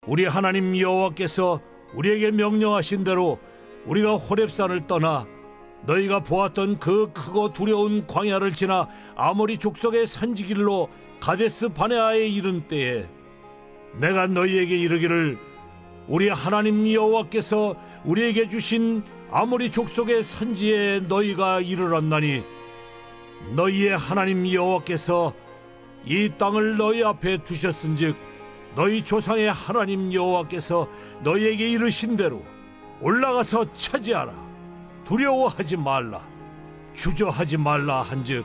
우리 하나님 여호와께서 우리에게 명령하신 대로 우리가 호렙산을 떠나 너희가 보았던 그 크고 두려운 광야를 지나 아모리 족속의 산지길로 가데스 바네아에 이른 때에 내가 너희에게 이르기를 우리 하나님 여호와께서 우리에게 주신 아모리 족속의 산지에 너희가 이르렀나니 너희의 하나님 여호와께서 이 땅을 너희 앞에 두셨은즉 너희 조상의 하나님 여호와께서 너희에게 이르신 대로 올라가서 차지하라. 두려워하지 말라, 주저하지 말라 한즉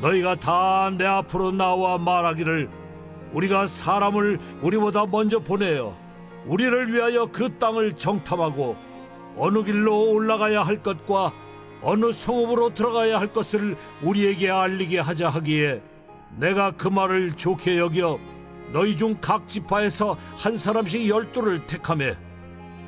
너희가 다 내 앞으로 나와 말하기를 우리가 사람을 우리보다 먼저 보내어 우리를 위하여 그 땅을 정탐하고 어느 길로 올라가야 할 것과 어느 성읍으로 들어가야 할 것을 우리에게 알리게 하자 하기에 내가 그 말을 좋게 여겨 너희 중 각 지파에서 한 사람씩 12를 택하매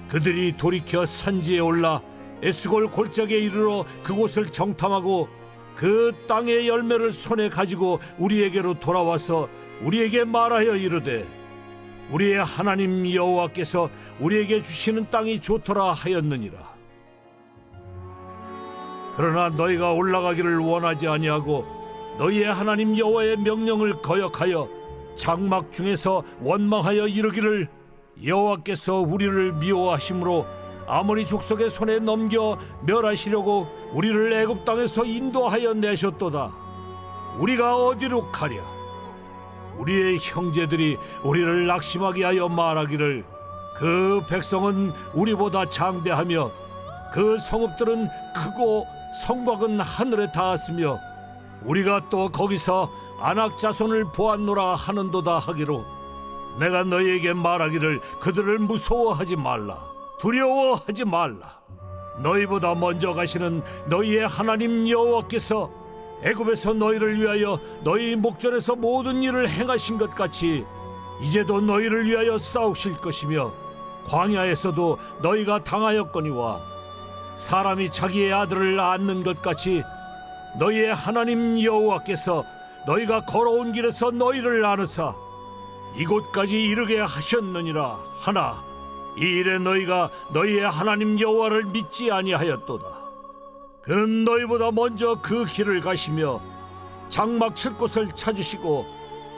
그들이 돌이켜 산지에 올라 에스골 골짜기에 이르러 그곳을 정탐하고 그 땅의 열매를 손에 가지고 우리에게로 돌아와서 우리에게 말하여 이르되 우리의 하나님 여호와께서 우리에게 주시는 땅이 좋더라 하였느니라. 그러나 너희가 올라가기를 원하지 아니하고 너희의 하나님 여호와의 명령을 거역하여 장막 중에서 원망하여 이르기를 여호와께서 우리를 미워하심으로 아모리 족속의 손에 넘겨 멸하시려고 우리를 애굽 땅에서 인도하여 내셨도다. 우리가 어디로 가랴? 우리의 형제들이 우리를 낙심하게 하여 말하기를 그 백성은 우리보다 장대하며 그 성읍들은 크고 성곽은 하늘에 닿았으며 우리가 또 거기서 아낙 자손을 보았노라 하는도다 하기로 내가 너희에게 말하기를 그들을 무서워하지 말라, 두려워하지 말라. 너희보다 먼저 가시는 너희의 하나님 여호와께서 애굽에서 너희를 위하여 너희 목전에서 모든 일을 행하신 것 같이 이제도 너희를 위하여 싸우실 것이며 광야에서도 너희가 당하였거니와 사람이 자기의 아들을 낳는 것 같이 너희의 하나님 여호와께서 너희가 걸어온 길에서 너희를 나누사 이곳까지 이르게 하셨느니라 하나 이 일에 너희가 너희의 하나님 여호와를 믿지 아니하였도다. 그는 너희보다 먼저 그 길을 가시며 장막 칠 곳을 찾으시고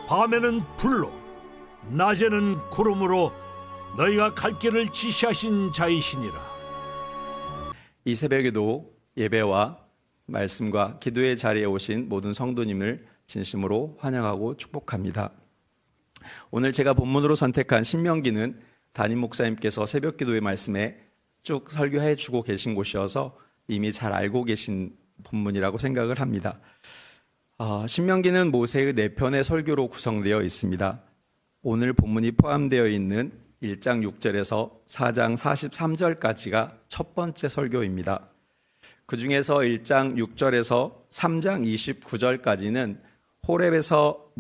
밤에는 불로 낮에는 구름으로 너희가 갈 길을 지시하신 자이시니라. 이 새벽에도 예배와 말씀과 기도의 자리에 오신 모든 성도님을 진심으로 환영하고 축복합니다. 오늘 제가 본문으로 선택한 신명기는 담임 목사님께서 새벽 기도의 말씀에 쭉 설교해 주고 계신 곳이어서 이미 잘 알고 계신 본문이라고 생각을 합니다. 신명기는 모세의 4편의 설교로 구성되어 있습니다. 오늘 본문이 포함되어 있는 1장 6절에서 4장 43절까지가 첫 번째 설교입니다. 그 중에서 1장 6절에서 3장 29절까지는 호렙에서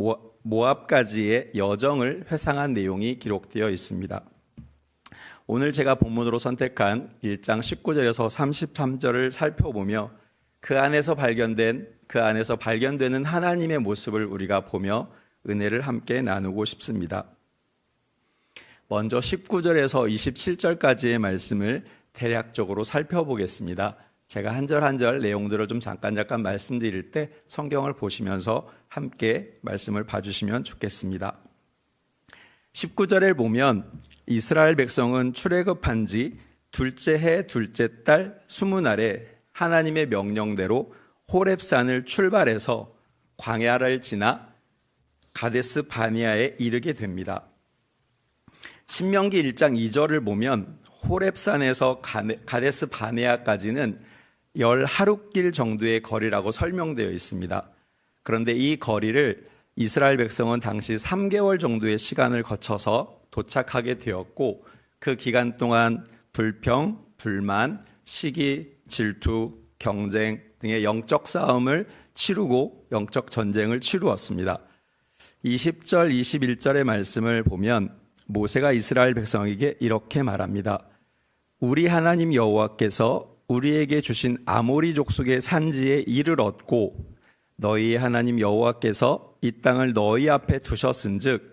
모압까지의 여정을 회상한 내용이 기록되어 있습니다. 오늘 제가 본문으로 선택한 1장 19절에서 33절을 살펴보며 그 안에서 발견되는 하나님의 모습을 우리가 보며 은혜를 함께 나누고 싶습니다. 먼저 19절에서 27절까지의 말씀을 대략적으로 살펴보겠습니다. 제가 한 절 한 절 내용들을 좀 잠깐 말씀드릴 때 성경을 보시면서 함께 말씀을 봐주시면 좋겠습니다. 19절에 보면 이스라엘 백성은 출애굽한 지 둘째 해 둘째 달 20날에 하나님의 명령대로 호렙산을 출발해서 광야를 지나 가데스 바네아에 이르게 됩니다. 신명기 1장 2절을 보면 호렙산에서 가데스 바네아까지는 10하룻길 정도의 거리라고 설명되어 있습니다. 그런데 이 거리를 이스라엘 백성은 당시 3개월 정도의 시간을 거쳐서 도착하게 되었고 그 기간 동안 불평, 불만, 시기, 질투, 경쟁 등의 영적 싸움을 치르고 영적 전쟁을 치루었습니다. 20절, 21절의 말씀을 보면 모세가 이스라엘 백성에게 이렇게 말합니다. 우리 하나님 여호와께서 우리에게 주신 아모리 족속의 산지에 이를 얻고 너희 하나님 여호와께서 이 땅을 너희 앞에 두셨은즉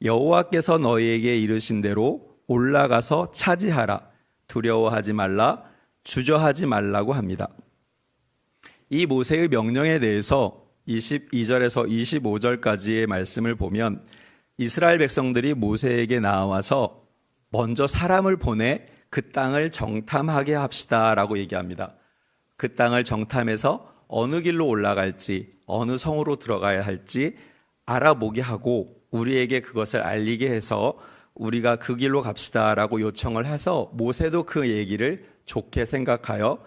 여호와께서 너희에게 이르신 대로 올라가서 차지하라. 두려워하지 말라. 주저하지 말라고 합니다. 이 모세의 명령에 대해서 22절에서 25절까지의 말씀을 보면 이스라엘 백성들이 모세에게 나와서 먼저 사람을 보내 그 땅을 정탐하게 합시다라고 얘기합니다. 그 땅을 정탐해서 어느 길로 올라갈지, 어느 성으로 들어가야 할지 알아보게 하고 우리에게 그것을 알리게 해서 우리가 그 길로 갑시다라고 요청을 해서 모세도 그 얘기를 좋게 생각하여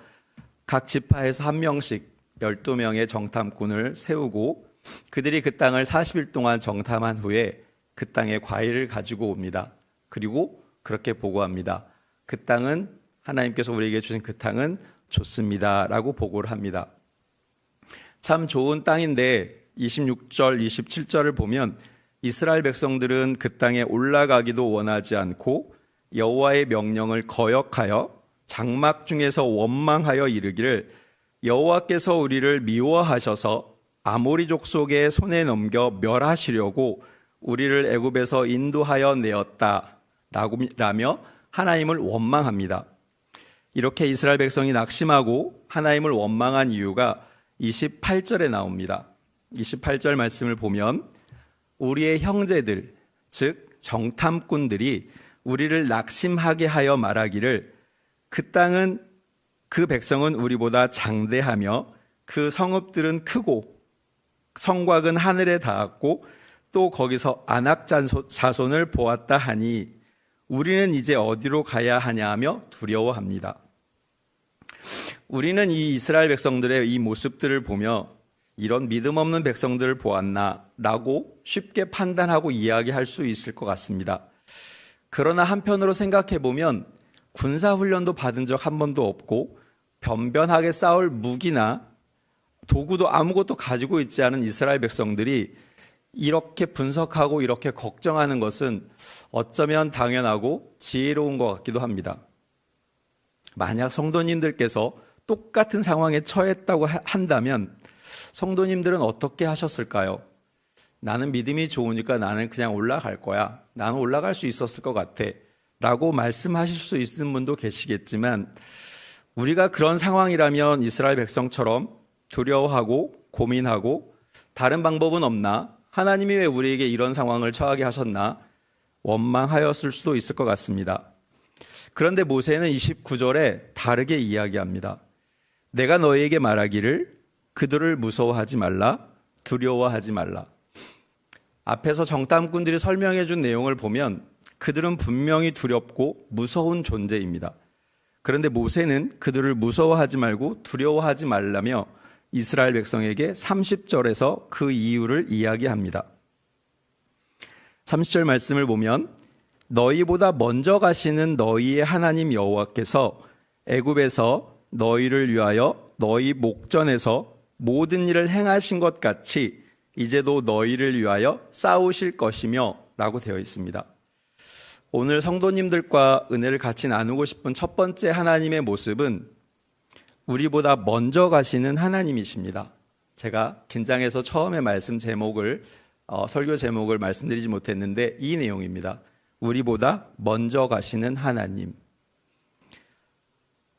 각 지파에서 한 명씩 12명의 정탐꾼을 세우고 그들이 그 땅을 40일 동안 정탐한 후에 그 땅에 과일을 가지고 옵니다. 그리고 그렇게 보고합니다. 그 땅은 하나님께서 우리에게 주신 그 땅은 좋습니다 라고 보고를 합니다. 참 좋은 땅인데 26절, 27절을 보면 이스라엘 백성들은 그 땅에 올라가기도 원하지 않고 여호와의 명령을 거역하여 장막 중에서 원망하여 이르기를 여호와께서 우리를 미워하셔서 아모리 족속의 손에 넘겨 멸하시려고 우리를 애굽에서 인도하여 내었다라며 하나님을 원망합니다. 이렇게 이스라엘 백성이 낙심하고 하나님을 원망한 이유가 28절에 나옵니다. 28절 말씀을 보면 우리의 형제들, 즉 정탐꾼들이 우리를 낙심하게 하여 말하기를 그 땅은 그 백성은 우리보다 장대하며 그 성읍들은 크고 성곽은 하늘에 닿았고 또 거기서 아낙 자손을 보았다 하니 우리는 이제 어디로 가야 하냐 하며 두려워합니다. 우리는 이 이스라엘 백성들의 이 모습들을 보며 이런 믿음 없는 백성들을 보았나 라고 쉽게 판단하고 이야기할 수 있을 것 같습니다. 그러나 한편으로 생각해 보면 군사훈련도 받은 적 한 번도 없고 변변하게 싸울 무기나 도구도 아무것도 가지고 있지 않은 이스라엘 백성들이 이렇게 분석하고 이렇게 걱정하는 것은 어쩌면 당연하고 지혜로운 것 같기도 합니다. 만약 성도님들께서 똑같은 상황에 처했다고 한다면 성도님들은 어떻게 하셨을까요? 나는 믿음이 좋으니까 나는 그냥 올라갈 거야. 나는 올라갈 수 있었을 것 같아. 라고 말씀하실 수 있는 분도 계시겠지만 우리가 그런 상황이라면 이스라엘 백성처럼 두려워하고 고민하고 다른 방법은 없나? 하나님이 왜 우리에게 이런 상황을 처하게 하셨나? 원망하였을 수도 있을 것 같습니다. 그런데 모세는 29절에 다르게 이야기합니다. 내가 너희에게 말하기를 그들을 무서워하지 말라, 두려워하지 말라. 앞에서 정탐꾼들이 설명해 준 내용을 보면 그들은 분명히 두렵고 무서운 존재입니다. 그런데 모세는 그들을 무서워하지 말고 두려워하지 말라며 이스라엘 백성에게 30절에서 그 이유를 이야기합니다. 30절 말씀을 보면 너희보다 먼저 가시는 너희의 하나님 여호와께서 애굽에서 너희를 위하여 너희 목전에서 모든 일을 행하신 것 같이 이제도 너희를 위하여 싸우실 것이며 라고 되어 있습니다. 오늘 성도님들과 은혜를 같이 나누고 싶은 첫 번째 하나님의 모습은 우리보다 먼저 가시는 하나님이십니다. 제가 긴장해서 처음에 말씀 제목을 설교 제목을 말씀드리지 못했는데 이 내용입니다. 우리보다 먼저 가시는 하나님.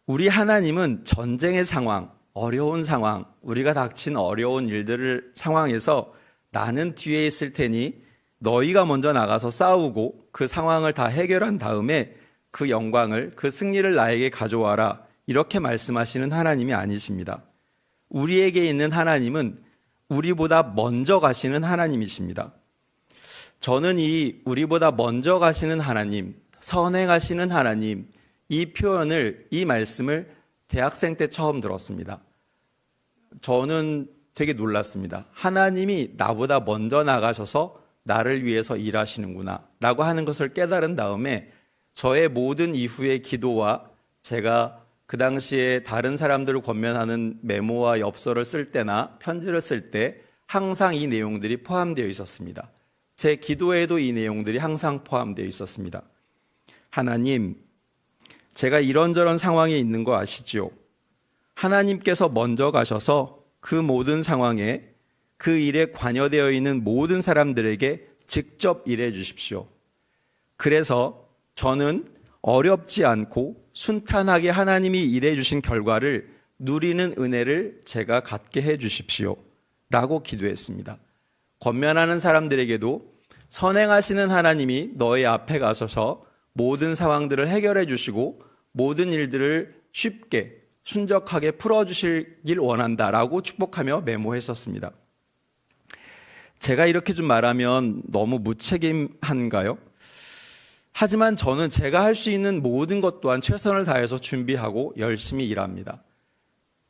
우리 하나님은 전쟁의 상황, 어려운 상황, 우리가 닥친 어려운 일들을 상황에서 나는 뒤에 있을 테니 너희가 먼저 나가서 싸우고 그 상황을 다 해결한 다음에 그 영광을, 그 승리를 나에게 가져와라. 이렇게 말씀하시는 하나님이 아니십니다. 우리에게 있는 하나님은 우리보다 먼저 가시는 하나님이십니다. 저는 이 우리보다 먼저 가시는 하나님, 선행하시는 하나님, 이 표현을, 이 말씀을 대학생 때 처음 들었습니다. 저는 되게 놀랐습니다. 하나님이 나보다 먼저 나가셔서 나를 위해서 일하시는구나 라고 하는 것을 깨달은 다음에 저의 모든 이후의 기도와 제가 그 당시에 다른 사람들을 권면하는 메모와 엽서를 쓸 때나 편지를 쓸 때 항상 이 내용들이 포함되어 있었습니다. 제 기도에도 이 내용들이 항상 포함되어 있었습니다. 하나님, 제가 이런저런 상황에 있는 거 아시죠? 하나님께서 먼저 가셔서 그 모든 상황에 그 일에 관여되어 있는 모든 사람들에게 직접 일해 주십시오. 그래서 저는 어렵지 않고 순탄하게 하나님이 일해 주신 결과를 누리는 은혜를 제가 갖게 해 주십시오 라고 기도했습니다. 권면하는 사람들에게도 선행하시는 하나님이 너의 앞에 가셔서 모든 상황들을 해결해 주시고 모든 일들을 쉽게 순적하게 풀어주시길 원한다라고 축복하며 메모했었습니다. 제가 이렇게 좀 말하면 너무 무책임한가요? 하지만 저는 제가 할 수 있는 모든 것 또한 최선을 다해서 준비하고 열심히 일합니다.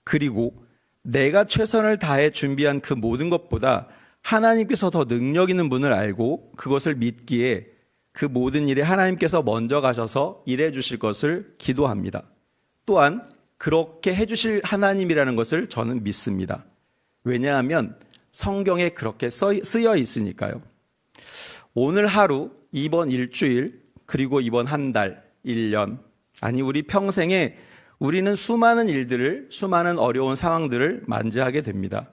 그리고 내가 최선을 다해 준비한 그 모든 것보다 하나님께서 더 능력 있는 분을 알고 그것을 믿기에 그 모든 일에 하나님께서 먼저 가셔서 일해 주실 것을 기도합니다. 또한 그렇게 해 주실 하나님이라는 것을 저는 믿습니다. 왜냐하면 성경에 그렇게 쓰여 있으니까요. 오늘 하루, 이번 일주일, 그리고 이번 한 달, 1년, 아니 우리 평생에 우리는 수많은 일들을, 수많은 어려운 상황들을 만지하게 됩니다.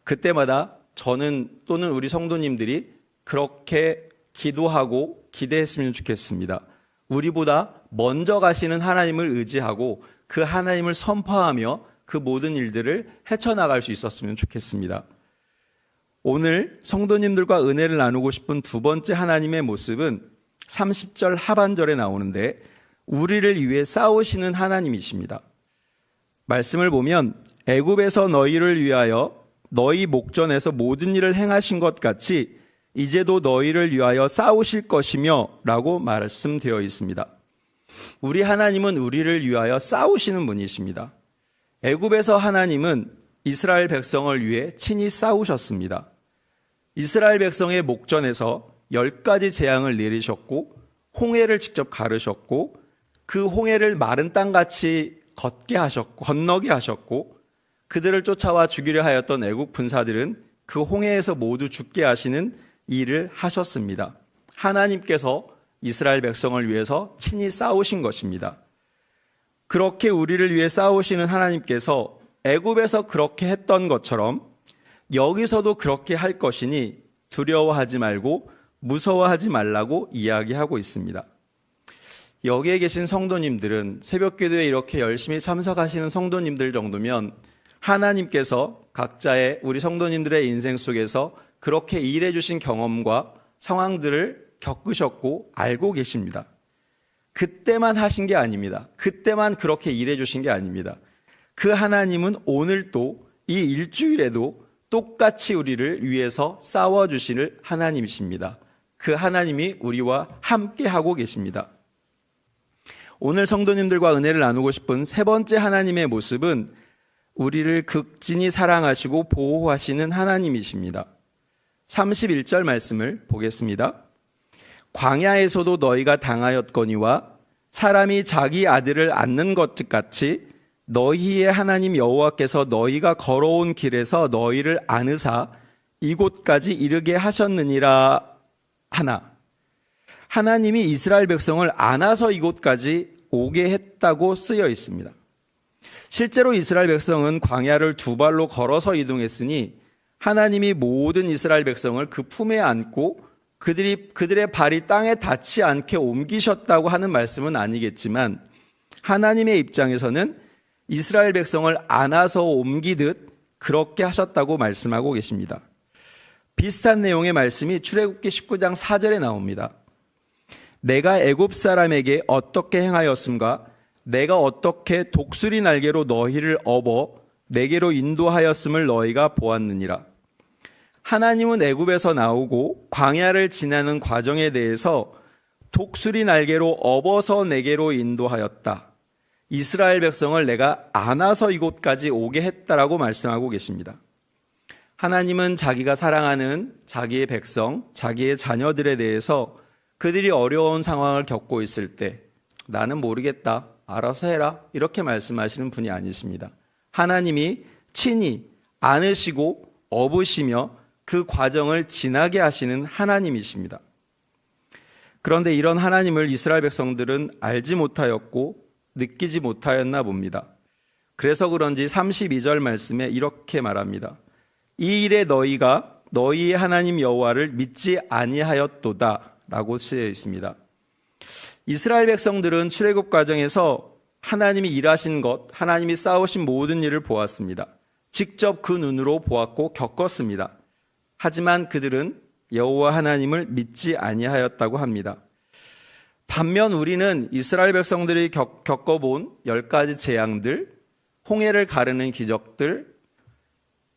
그때마다 저는 또는 우리 성도님들이 그렇게 기도하고 기대했으면 좋겠습니다. 우리보다 먼저 가시는 하나님을 의지하고 그 하나님을 선포하며 그 모든 일들을 헤쳐나갈 수 있었으면 좋겠습니다. 오늘 성도님들과 은혜를 나누고 싶은 두 번째 하나님의 모습은 30절 하반절에 나오는데 우리를 위해 싸우시는 하나님이십니다. 말씀을 보면 애굽에서 너희를 위하여 너희 목전에서 모든 일을 행하신 것 같이 이제도 너희를 위하여 싸우실 것이며 라고 말씀되어 있습니다. 우리 하나님은 우리를 위하여 싸우시는 분이십니다. 애굽에서 하나님은 이스라엘 백성을 위해 친히 싸우셨습니다. 이스라엘 백성의 목전에서 10가지 재앙을 내리셨고 홍해를 직접 가르셨고 그 홍해를 마른 땅같이 건너게 하셨고 그들을 쫓아와 죽이려 하였던 애국 군사들은 그 홍해에서 모두 죽게 하시는 일을 하셨습니다. 하나님께서 이스라엘 백성을 위해서 친히 싸우신 것입니다. 그렇게 우리를 위해 싸우시는 하나님께서 애굽에서 그렇게 했던 것처럼 여기서도 그렇게 할 것이니 두려워하지 말고 무서워하지 말라고 이야기하고 있습니다. 여기에 계신 성도님들은 새벽기도에 이렇게 열심히 참석하시는 성도님들 정도면 하나님께서 각자의 우리 성도님들의 인생 속에서 그렇게 일해 주신 경험과 상황들을 겪으셨고 알고 계십니다. 그때만 하신 게 아닙니다. 그때만 그렇게 일해 주신 게 아닙니다. 그 하나님은 오늘도 이 일주일에도 똑같이 우리를 위해서 싸워주실 하나님이십니다. 그 하나님이 우리와 함께 하고 계십니다. 오늘 성도님들과 은혜를 나누고 싶은 세 번째 하나님의 모습은 우리를 극진히 사랑하시고 보호하시는 하나님이십니다. 31절 말씀을 보겠습니다. 광야에서도 너희가 당하였거니와 사람이 자기 아들을 안는 것 같이 너희의 하나님 여호와께서 너희가 걸어온 길에서 너희를 안으사 이곳까지 이르게 하셨느니라 하나. 하나님이 이스라엘 백성을 안아서 이곳까지 오게 했다고 쓰여 있습니다. 실제로 이스라엘 백성은 광야를 두 발로 걸어서 이동했으니 하나님이 모든 이스라엘 백성을 그 품에 안고 그들의 발이 땅에 닿지 않게 옮기셨다고 하는 말씀은 아니겠지만 하나님의 입장에서는 이스라엘 백성을 안아서 옮기듯 그렇게 하셨다고 말씀하고 계십니다. 비슷한 내용의 말씀이 출애굽기 19장 4절에 나옵니다. 내가 애굽 사람에게 어떻게 행하였음과 내가 어떻게 독수리 날개로 너희를 업어 내게로 인도하였음을 너희가 보았느니라. 하나님은 애굽에서 나오고 광야를 지나는 과정에 대해서 독수리 날개로 업어서 내게로 인도하였다. 이스라엘 백성을 내가 안아서 이곳까지 오게 했다라고 말씀하고 계십니다. 하나님은 자기가 사랑하는 자기의 백성, 자기의 자녀들에 대해서 그들이 어려운 상황을 겪고 있을 때 나는 모르겠다, 알아서 해라 이렇게 말씀하시는 분이 아니십니다. 하나님이 친히 안으시고 업으시며 그 과정을 지나게 하시는 하나님이십니다. 그런데 이런 하나님을 이스라엘 백성들은 알지 못하였고 느끼지 못하였나 봅니다. 그래서 그런지 32절 말씀에 이렇게 말합니다. 이 일에 너희가 너희의 하나님 여호와를 믿지 아니하였도다 라고 쓰여 있습니다. 이스라엘 백성들은 출애굽 과정에서 하나님이 일하신 것, 하나님이 싸우신 모든 일을 보았습니다. 직접 그 눈으로 보았고 겪었습니다. 하지만 그들은 여호와 하나님을 믿지 아니하였다고 합니다. 반면 우리는 이스라엘 백성들이 겪어본 10가지 재앙들, 홍해를 가르는 기적들,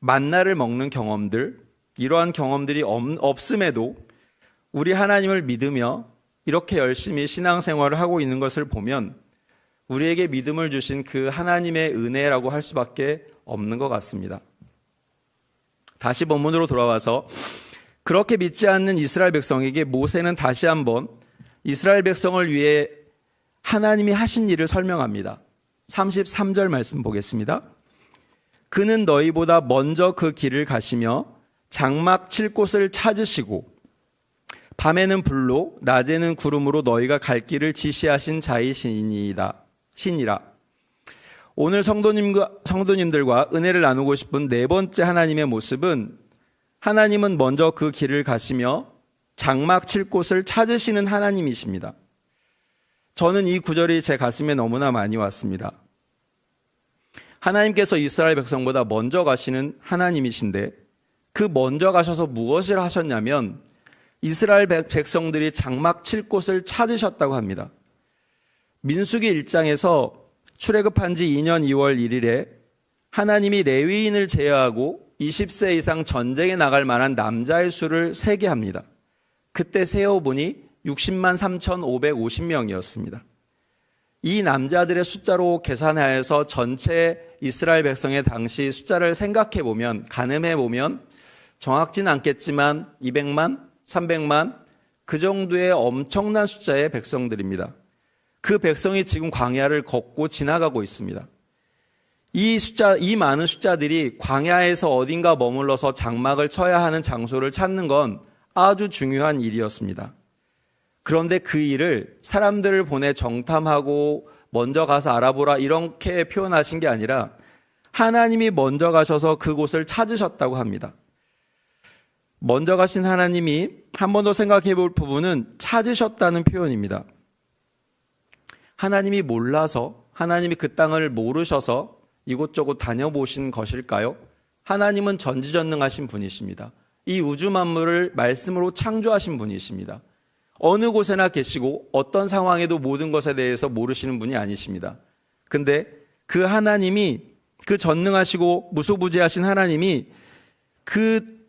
만나를 먹는 경험들, 이러한 경험들이 없음에도 우리 하나님을 믿으며 이렇게 열심히 신앙생활을 하고 있는 것을 보면 우리에게 믿음을 주신 그 하나님의 은혜라고 할 수밖에 없는 것 같습니다. 다시 본문으로 돌아와서 그렇게 믿지 않는 이스라엘 백성에게 모세는 다시 한번 이스라엘 백성을 위해 하나님이 하신 일을 설명합니다. 33절 말씀 보겠습니다. 그는 너희보다 먼저 그 길을 가시며 장막 칠 곳을 찾으시고 밤에는 불로 낮에는 구름으로 너희가 갈 길을 지시하신 자이시니라. 오늘 성도님들과 은혜를 나누고 싶은 네 번째 하나님의 모습은 하나님은 먼저 그 길을 가시며 장막 칠 곳을 찾으시는 하나님이십니다. 저는 이 구절이 제 가슴에 너무나 많이 왔습니다. 하나님께서 이스라엘 백성보다 먼저 가시는 하나님이신데 그 먼저 가셔서 무엇을 하셨냐면 이스라엘 백성들이 장막 칠 곳을 찾으셨다고 합니다. 민수기 1장에서 출애굽한 지 2년 2월 1일에 하나님이 레위인을 제어하고 20세 이상 전쟁에 나갈 만한 남자의 수를 세게 합니다. 그때 세어보니 60만 3,550명이었습니다. 이 남자들의 숫자로 계산하여서 전체 이스라엘 백성의 당시 숫자를 생각해 보면, 가늠해 보면 정확진 않겠지만 200만, 300만 그 정도의 엄청난 숫자의 백성들입니다. 그 백성이 지금 광야를 걷고 지나가고 있습니다. 이 많은 숫자들이 광야에서 어딘가 머물러서 장막을 쳐야 하는 장소를 찾는 건 아주 중요한 일이었습니다. 그런데 그 일을 사람들을 보내 정탐하고 먼저 가서 알아보라 이렇게 표현하신 게 아니라 하나님이 먼저 가셔서 그곳을 찾으셨다고 합니다. 먼저 가신 하나님이 한 번 더 생각해 볼 부분은 찾으셨다는 표현입니다. 하나님이 몰라서, 하나님이 그 땅을 모르셔서 이곳저곳 다녀보신 것일까요? 하나님은 전지전능하신 분이십니다. 이 우주 만물을 말씀으로 창조하신 분이십니다. 어느 곳에나 계시고 어떤 상황에도 모든 것에 대해서 모르시는 분이 아니십니다. 근데 그 하나님이, 그 전능하시고 무소부지하신 하나님이 그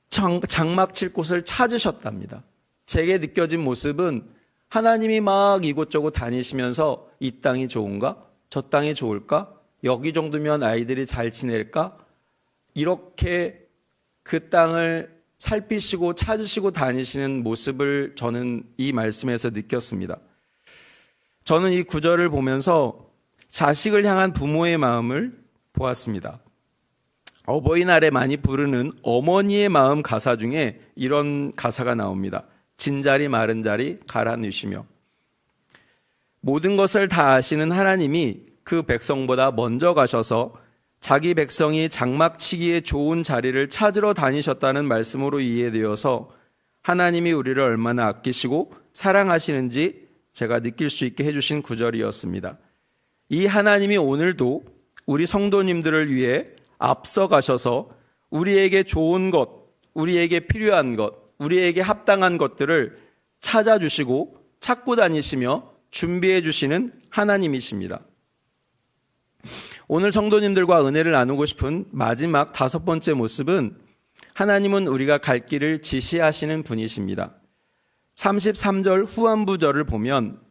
장막 칠 곳을 찾으셨답니다. 제게 느껴진 모습은 하나님이 막 이곳저곳 다니시면서 이 땅이 좋은가? 저 땅이 좋을까? 여기 정도면 아이들이 잘 지낼까? 이렇게 그 땅을 살피시고 찾으시고 다니시는 모습을 저는 이 말씀에서 느꼈습니다. 저는 이 구절을 보면서 자식을 향한 부모의 마음을 보았습니다. 어버이날에 많이 부르는 어머니의 마음 가사 중에 이런 가사가 나옵니다. 진자리 마른 자리 갈아 넣으시며. 모든 것을 다 아시는 하나님이 그 백성보다 먼저 가셔서 자기 백성이 장막치기에 좋은 자리를 찾으러 다니셨다는 말씀으로 이해되어서 하나님이 우리를 얼마나 아끼시고 사랑하시는지 제가 느낄 수 있게 해주신 구절이었습니다. 이 하나님이 오늘도 우리 성도님들을 위해 앞서 가셔서 우리에게 좋은 것, 우리에게 필요한 것, 우리에게 합당한 것들을 찾아주시고 찾고 다니시며 준비해 주시는 하나님이십니다. 오늘 성도님들과 은혜를 나누고 싶은 마지막 5번째 모습은 하나님은 우리가 갈 길을 지시하시는 분이십니다. 33절 후반부절을 보면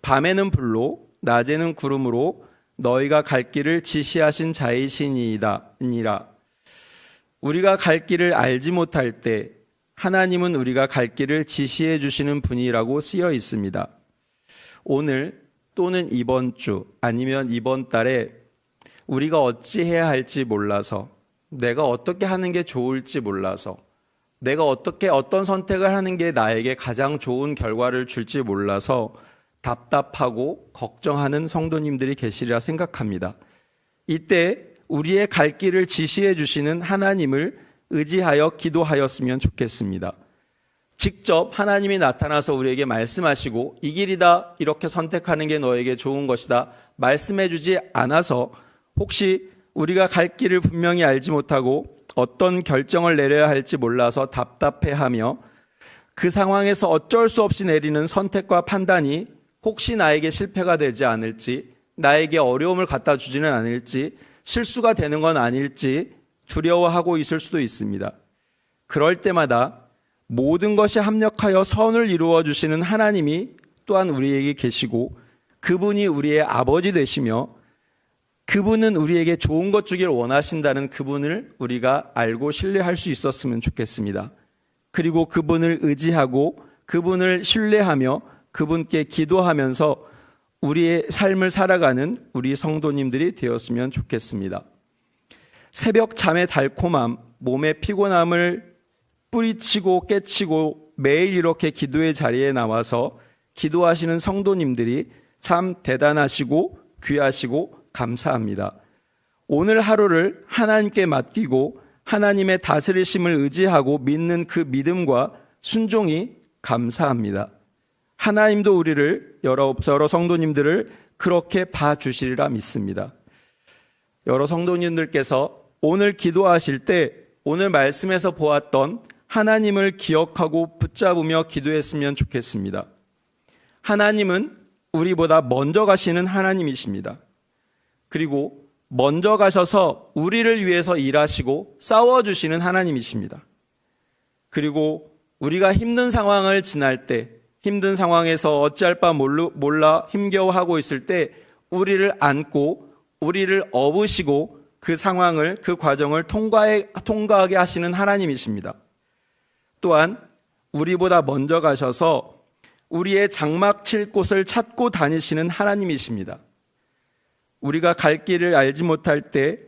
밤에는 불로 낮에는 구름으로 너희가 갈 길을 지시하신 자이시니이다. 우리가 갈 길을 알지 못할 때 하나님은 우리가 갈 길을 지시해 주시는 분이라고 쓰여 있습니다. 오늘 또는 이번 주 아니면 이번 달에 우리가 어찌해야 할지 몰라서, 내가 어떻게 하는 게 좋을지 몰라서, 내가 어떤 선택을 하는 게 나에게 가장 좋은 결과를 줄지 몰라서 답답하고 걱정하는 성도님들이 계시리라 생각합니다. 이때 우리의 갈 길을 지시해 주시는 하나님을 의지하여 기도하였으면 좋겠습니다. 직접 하나님이 나타나서 우리에게 말씀하시고 이 길이다, 이렇게 선택하는 게 너에게 좋은 것이다 말씀해 주지 않아서 혹시 우리가 갈 길을 분명히 알지 못하고 어떤 결정을 내려야 할지 몰라서 답답해하며 그 상황에서 어쩔 수 없이 내리는 선택과 판단이 혹시 나에게 실패가 되지 않을지, 나에게 어려움을 갖다 주지는 않을지, 실수가 되는 건 아닐지 두려워하고 있을 수도 있습니다. 그럴 때마다 모든 것이 합력하여 선을 이루어 주시는 하나님이 또한 우리에게 계시고 그분이 우리의 아버지 되시며 그분은 우리에게 좋은 것 주길 원하신다는 그분을 우리가 알고 신뢰할 수 있었으면 좋겠습니다. 그리고 그분을 의지하고 그분을 신뢰하며 그분께 기도하면서 우리의 삶을 살아가는 우리 성도님들이 되었으면 좋겠습니다. 새벽 잠의 달콤함, 몸의 피곤함을 뿌리치고 깨치고 매일 이렇게 기도의 자리에 나와서 기도하시는 성도님들이 참 대단하시고 귀하시고 감사합니다. 오늘 하루를 하나님께 맡기고 하나님의 다스리심을 의지하고 믿는 그 믿음과 순종이 감사합니다. 하나님도 우리를 여러 성도님들을 그렇게 봐주시리라 믿습니다. 여러 성도님들께서 오늘 기도하실 때 오늘 말씀에서 보았던 하나님을 기억하고 붙잡으며 기도했으면 좋겠습니다. 하나님은 우리보다 먼저 가시는 하나님이십니다. 그리고 먼저 가셔서 우리를 위해서 일하시고 싸워주시는 하나님이십니다. 그리고 우리가 힘든 상황을 지날 때, 힘든 상황에서 어찌할 바 몰라 힘겨워하고 있을 때 우리를 안고 우리를 업으시고 그 상황을, 그 과정을 통과하게 하시는 하나님이십니다. 또한 우리보다 먼저 가셔서 우리의 장막 칠 곳을 찾고 다니시는 하나님이십니다. 우리가 갈 길을 알지 못할 때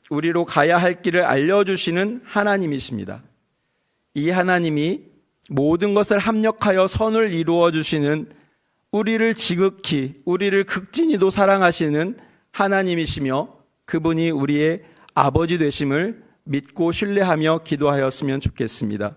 우리로 가야 할 길을 알려주시는 하나님이십니다. 이 하나님이 모든 것을 합력하여 선을 이루어 주시는 우리를 지극히, 우리를 극진히도 사랑하시는 하나님이시며 그분이 우리의 아버지 되심을 믿고 신뢰하며 기도하였으면 좋겠습니다.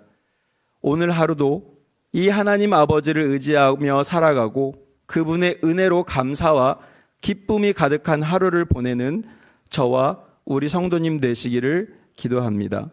오늘 하루도 이 하나님 아버지를 의지하며 살아가고 그분의 은혜로 감사와 기쁨이 가득한 하루를 보내는 저와 우리 성도님 되시기를 기도합니다.